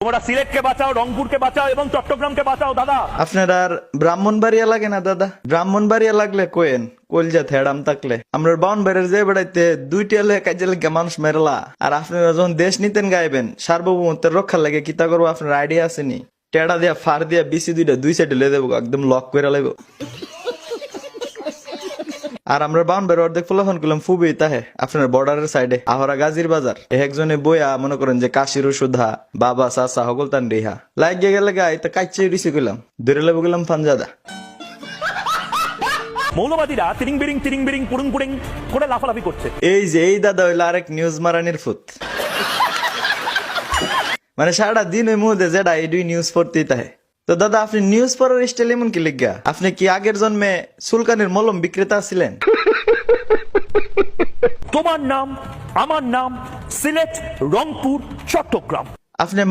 তোমরা সিলেটকে বাঁচাও, রংপুরকে বাঁচাও এবং চট্টগ্রামকে বাঁচাও দাদা। আপনার আর ব্রাহ্মণবাড়িয়া লাগে না দাদা? ব্রাহ্মণবাড়িয়া লাগলে কোয়েন কলজা থেড়াম থাকলে আমরা বাউনবাড়ির যে বেড়াইতে দুইটা এলে কাজে লেগে মানুষ মেরলা। আর আপনারা যখন দেশ নিতেন গাইবেন সার্বভৌমত্বের রক্ষার লাগে কিতা করবো আপনার আইডিয়া আসেনি? টেড়া দিয়া ফার দিয়া বিসি দুইটা দুই সাইডে লে দেবো, একদম লক করে লাগবো। আর আমরা বাউনবাড়ি অর্ধেক ফলাফল করলাম ফুবি তাহে আপনার বর্ডারের সাইডে আহরা গাজীর বাজার একজনে বইয়া মনে করেন যে কাশির সুধা বাবা চাচা হগল তান রিহা লাগিয়ে গেলে গাই তা কাইচে রিসি করলাম ধরে লেবো গেলাম ফানজাদা। মৌলবাদীরা তিরিং বিরিং পুড়ুং পুড়িং করে লাফালাফি করছে। এই দাদা হইলো আরেক নিউজ মারানির ফুত। মানে সারা দিন ওই মুহূর্তে যেটা এই দুই নিউজ পড়তেই তাহে। তো দাদা আপনি নিউজ পড়ার স্টাইল এমন কি লিখা? আপনি কি আগের জন্মে সুলকানির মলম বিক্রেতা ছিলেন? তোমার নাম আমার নাম, সিলেট, রংপুর, চট্টগ্রাম। আপনি